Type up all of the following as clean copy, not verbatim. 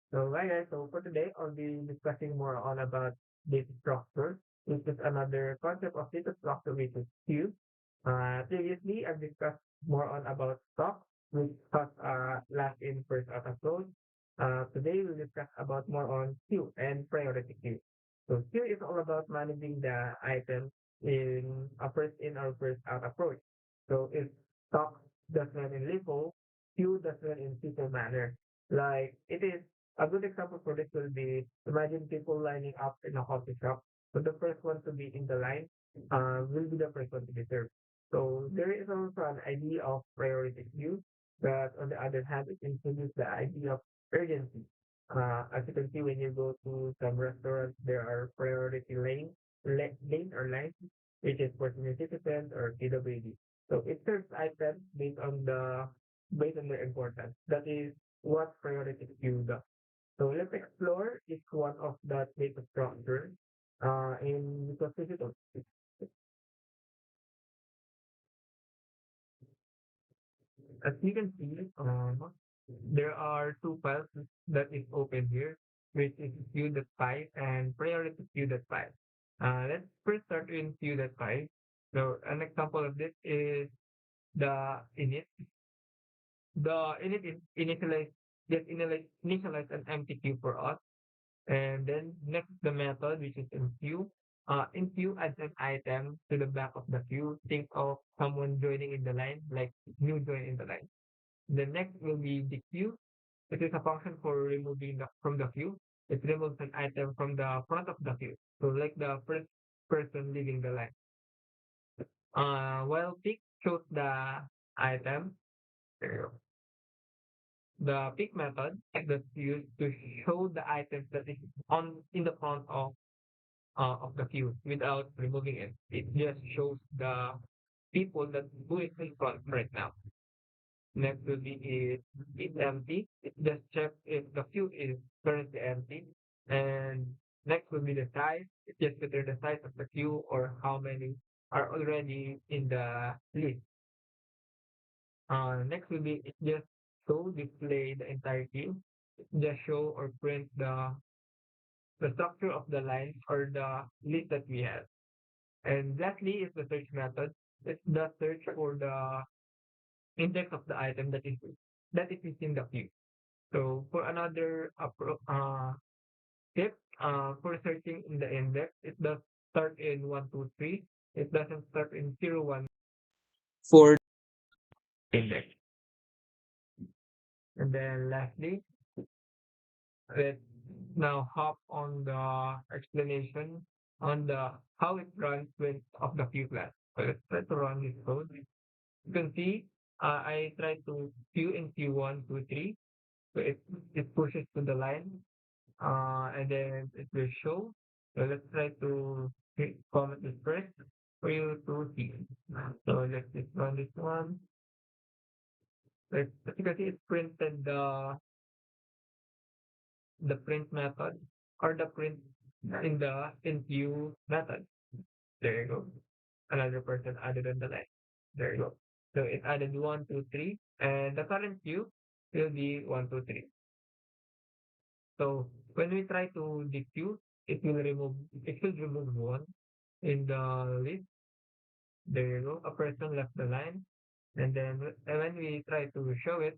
So hi guys, so for today I'll be discussing more on about data structure, which is another concept of data structure which is queue. Previously I've discussed more on about stock, which has last in first out approach. Today we'll discuss about more on queue and priority queue. So queue is all about managing the items in a first in or first out approach. So if stock does not in LIFO, queue does not in FIFO manner. Like it is a good example for this will be imagine people lining up in a coffee shop. So the first one to be in the line will be the first one to be served. So there is also an idea of priority queue, but on the other hand, it introduces the idea of urgency. As you can see, when you go to some restaurants, there are priority lane or lines, which is for senior citizens or PWD. So it serves items based on their importance. That is what priority queue does. So let's explore each one of the data structure in because digital. As you can see, there are two files that is open here, which is queue.py and priority queue.py. Let's first start in queue.py. So an example of this is the init. The init is initialize an empty queue for us. And then next the method which is in queue. In queue adds an item to the back of the queue. Think of someone joining in the line, like new join in the line. The next will be the queue. It is a function for removing from the queue. It removes an item from the front of the queue. So like the first person leaving the line. While pick shows the item, the pick method is used to show the items that is on in the front of the queue without removing it. It just shows the people that who is in front right now. Next will be is it's empty. It just checks if the queue is currently empty. And next will be the size. It just returns the size of the queue or how many are already in the list. Next will be it just show display the entire queue. It just show or print the structure of the lines or the list that we have. And lastly is the search method. It's the search for the index of the item that is within the queue. So for another tip, for searching in the index, it does start in 123. It doesn't start in 01 for index. And then lastly, let's now hop on the explanation on the how it runs with of the queue class. So let's try to run this code. You can see I try to queue in Q1, 2, 3. So it pushes to the line and then it will show. So let's try to comment this first for you to see. So let's just run this one. As you can see, it printed the print method or the print in the in view method. There you go. Another person added on the line. There you go. So it added 1, 2, 3, and the current queue will be 1, 2, 3. So when we try to dequeue, it will remove one in the list. There you go. A person left the line. And then when we try to show it,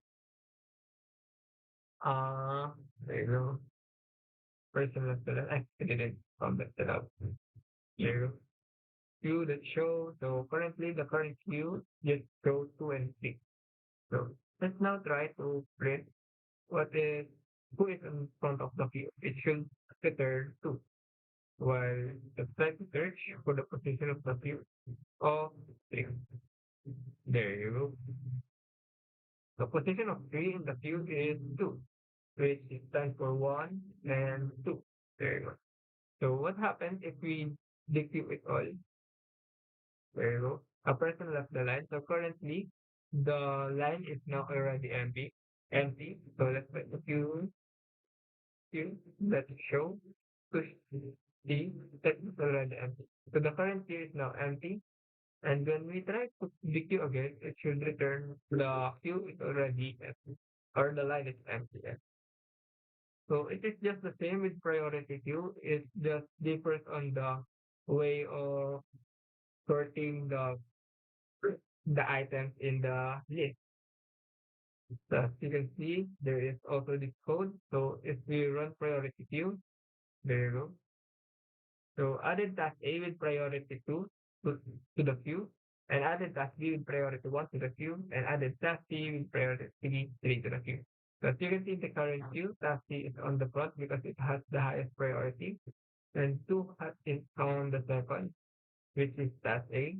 uh, there you go. Person left the line. I didn't comment it out. There you go. Queue that show. So currently the current queue just shows 2 and 3. So let's now try to print what is who is in front of the queue. It should return 2. While the type search for the position of the queue of 3. There you go. The position of 3 in the queue is 2, which is stands for 1 and 2. There you go. So what happens if we dequeue it all? There you go. A person left the line. So currently, the line is now already empty. Empty. So let's put the queue. Let's show. Push D. That is already empty. So the current queue is now empty. And when we try to the queue again, it should return the queue is already empty or the line is empty. So it is just the same with priority queue. It just differs on the way of sorting the items in the list. So as you can see, there is also this code. So if we run priority queue, there you go. So added task A with priority 2 to the queue, and added task B with priority 1 to the queue, and added task C with priority 3 to the queue. So as you can see in the current queue, task C is on the front because it has the highest priority, and 2 is on the second, which is task A,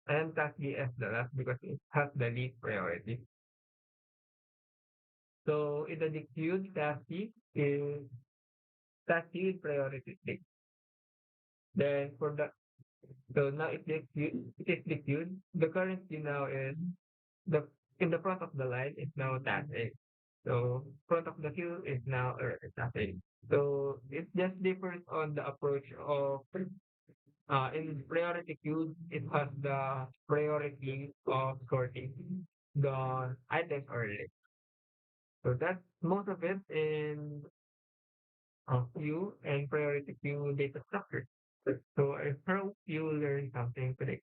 and task B as the last because it has the least priority. So in the queue, task C is priority 6. Then for the So now it is liquid. The current queue now is the in the front of the line is now task A. So front of the queue is now task A. So it just differs on the approach of in priority queues it has the priority of sorting the items early. So that's most of it in queue and priority queue data structure. So I hope you learned something today.